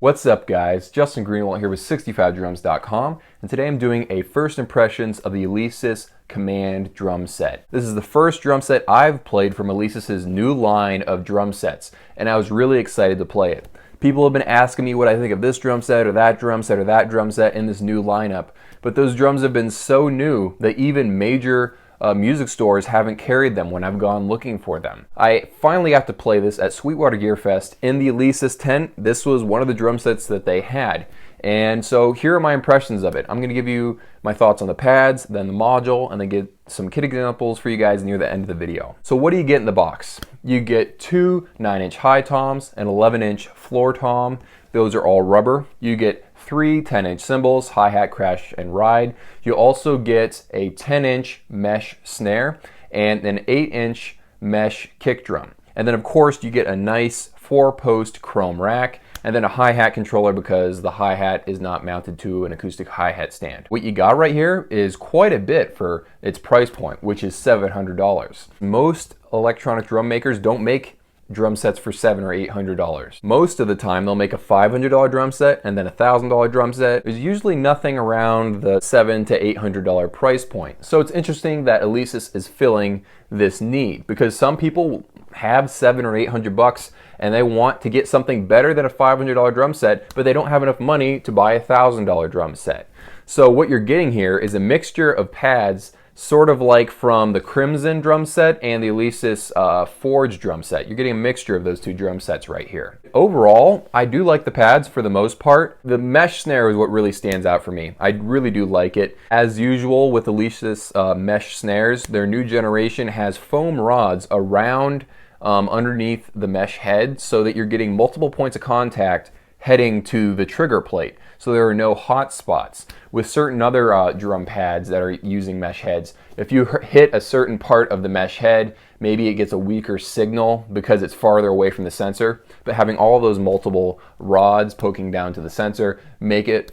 What's up guys, Justin Greenwald here with 65drums.com, and today I'm doing a first impressions of the Alesis Command drum set. This is the first drum set I've played from Alesis's new line of drum sets, and I was really excited to play it. People have been asking me what I think of this drum set or that drum set or that drum set in this new lineup, but those drums have been so new that even major music stores haven't carried them when I've gone looking for them. I finally got to play this at Sweetwater Gear Fest in the Alesis tent. This was one of the drum sets that they had. And so here are my impressions of it. I'm going to give you my thoughts on the pads, then the module, and then get some kit examples for you guys near the end of the video. So what do you get in the box? You get two 9-inch high toms, an 11-inch floor tom. Those are all rubber. You get three 10-inch cymbals, hi-hat, crash, and ride. You also get a 10-inch mesh snare and an 8-inch mesh kick drum. And then of course you get a nice 4-post chrome rack and then a hi-hat controller because the hi-hat is not mounted to an acoustic hi-hat stand. What you got right here is quite a bit for its price point, which is $700. Most electronic drum makers don't make drum sets for $700 or $800. Most of the time they'll make a $500 drum set and then a $1,000 drum set. There's usually nothing around the $700 to $800 price point. So it's interesting that Alesis is filling this need because some people have $700 or $800 and they want to get something better than a $500 drum set, but they don't have enough money to buy a $1,000 drum set. So what you're getting here is a mixture of pads, sort of like from the Crimson drum set and the Alesis Forge drum set. You're getting a mixture of those two drum sets right here. Overall, I do like the pads for the most part. The mesh snare is what really stands out for me. I really do like it. As usual with Alesis mesh snares, their new generation has foam rods around underneath the mesh head so that you're getting multiple points of contact heading to the trigger plate. So there are no hot spots. With certain other drum pads that are using mesh heads, if you hit a certain part of the mesh head, maybe it gets a weaker signal because it's farther away from the sensor. But having all those multiple rods poking down to the sensor make it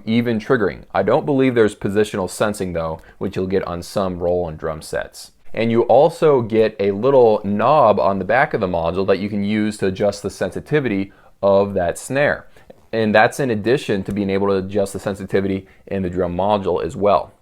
even triggering. I don't believe there's positional sensing though, which you'll get on some Roland drum sets. And you also get a little knob on the back of the module that you can use to adjust the sensitivity of that snare. And that's in addition to being able to adjust the sensitivity in the drum module as well.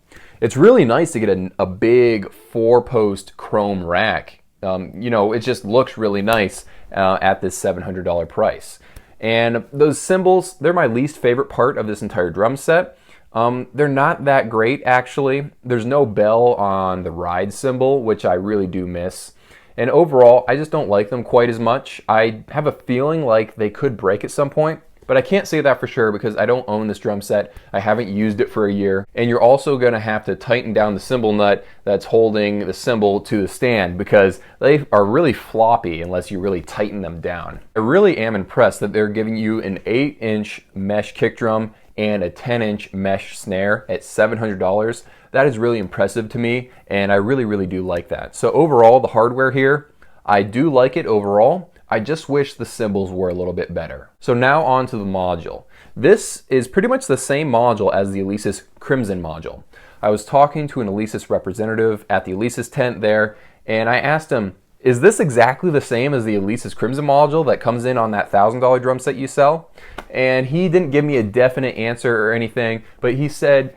It's really nice to get a big 4-post chrome rack. You know, it just looks really nice at this $700 price. And those cymbals, they're my least favorite part of this entire drum set. They're not that great actually. There's no bell on the ride cymbal, which I really do miss. And overall, I just don't like them quite as much. I have a feeling like they could break at some point, but I can't say that for sure because I don't own this drum set. I haven't used it for a year. And you're also gonna have to tighten down the cymbal nut that's holding the cymbal to the stand because they are really floppy unless you really tighten them down. I really am impressed that they're giving you an 8-inch mesh kick drum and a 10-inch mesh snare at $700. That is really impressive to me, and I really do like that. So overall, the hardware here, I do like it overall. I just wish the cymbals were a little bit better. So now on to the module. This is pretty much the same module as the Alesis Crimson module. I was talking to an Alesis representative at the Alesis tent there, and I asked him, is this exactly the same as the Alesis Crimson module that comes in on that $1,000 drum set you sell? And he didn't give me a definite answer or anything, but he said,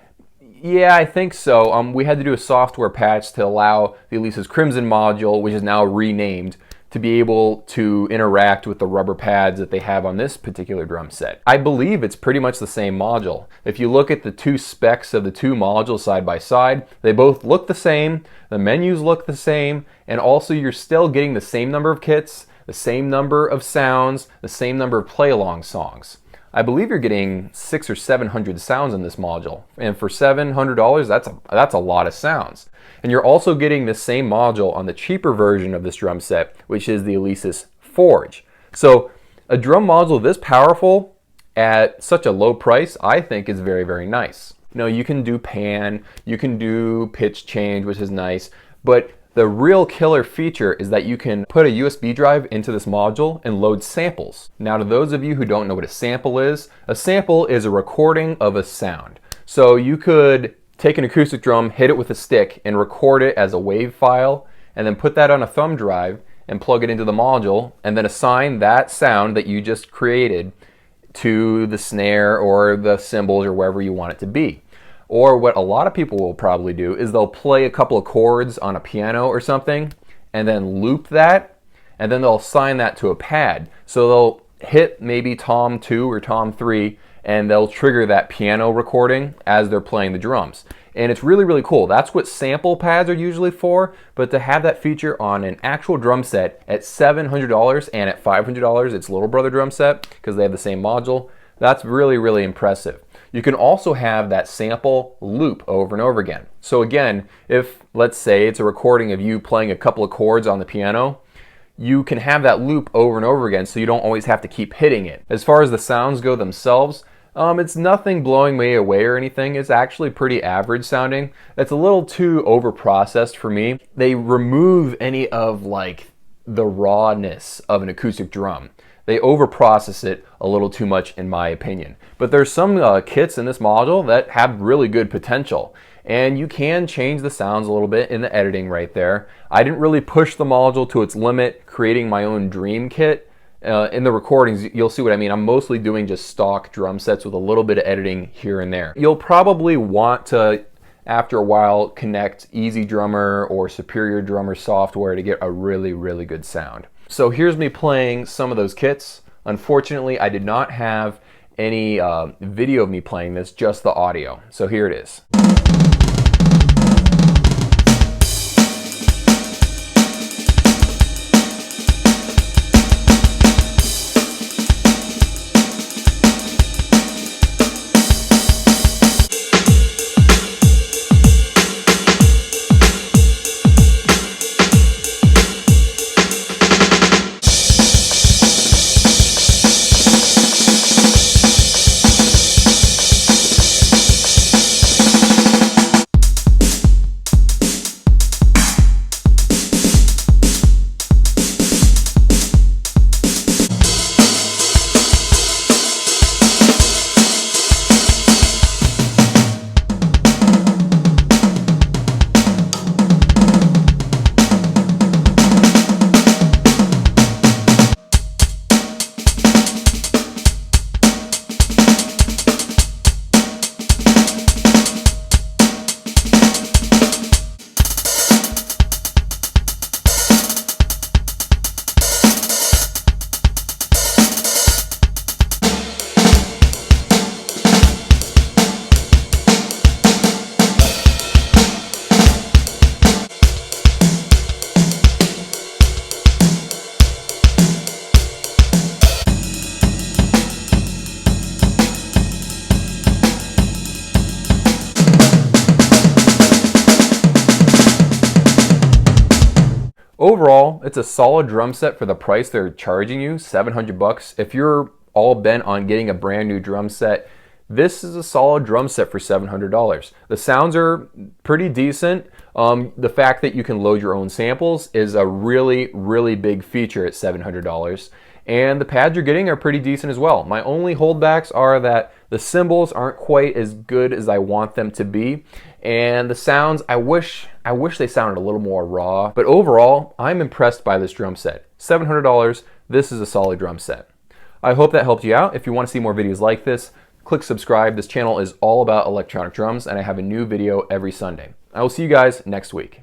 yeah, I think so. We had to do a software patch to allow the Alesis Crimson module, which is now renamed, to be able to interact with the rubber pads that they have on this particular drum set. I believe it's pretty much the same module. If you look at the two specs of the two modules side by side, they both look the same, the menus look the same, and also you're still getting the same number of kits, the same number of sounds, the same number of play-along songs. I believe you're getting 600 or 700 sounds in this module, and for $700, that's a lot of sounds. And you're also getting the same module on the cheaper version of this drum set, which is the Alesis Forge. So a drum module this powerful at such a low price, I think is very nice. You know, you can do pan, you can do pitch change, which is nice, but the real killer feature is that you can put a USB drive into this module and load samples. Now, to those of you who don't know what a sample is a recording of a sound. So you could take an acoustic drum, hit it with a stick, and record it as a WAV file, and then put that on a thumb drive and plug it into the module, and then assign that sound that you just created to the snare or the cymbals or wherever you want it to be. Or what a lot of people will probably do is they'll play a couple of chords on a piano or something and then loop that, and then they'll assign that to a pad. So they'll hit maybe tom 2 or tom 3 and they'll trigger that piano recording as they're playing the drums. And it's really, really cool. That's what sample pads are usually for, but to have that feature on an actual drum set at $700 and at $500, its little brother drum set, because they have the same module, that's really, really impressive. You can also have that sample loop over and over again. So again, if let's say it's a recording of you playing a couple of chords on the piano, you can have that loop over and over again so you don't always have to keep hitting it. As far as the sounds go themselves, it's nothing blowing me away or anything. It's actually pretty average sounding. It's a little too over-processed for me. They remove any of like the rawness of an acoustic drum. They over-process it a little too much in my opinion. But there's some kits in this module that have really good potential. And you can change the sounds a little bit in the editing right there. I didn't really push the module to its limit, creating my own dream kit. In the recordings, you'll see what I mean. I'm mostly doing just stock drum sets with a little bit of editing here and there. You'll probably want to, after a while, connect Easy Drummer or Superior Drummer software to get a really, really good sound. So here's me playing some of those kits. Unfortunately, I did not have any video of me playing this, just the audio. So here it is. Overall, it's a solid drum set for the price they're charging you, $700. If you're all bent on getting a brand new drum set, this is a solid drum set for $700. The sounds are pretty decent. The fact that you can load your own samples is a really, really big feature at $700. And the pads you're getting are pretty decent as well. My only holdbacks are that the cymbals aren't quite as good as I want them to be. And the sounds, I wish they sounded a little more raw. But overall, I'm impressed by this drum set. $700, this is a solid drum set. I hope that helped you out. If you want to see more videos like this, click subscribe. This channel is all about electronic drums, and I have a new video every Sunday. I will see you guys next week.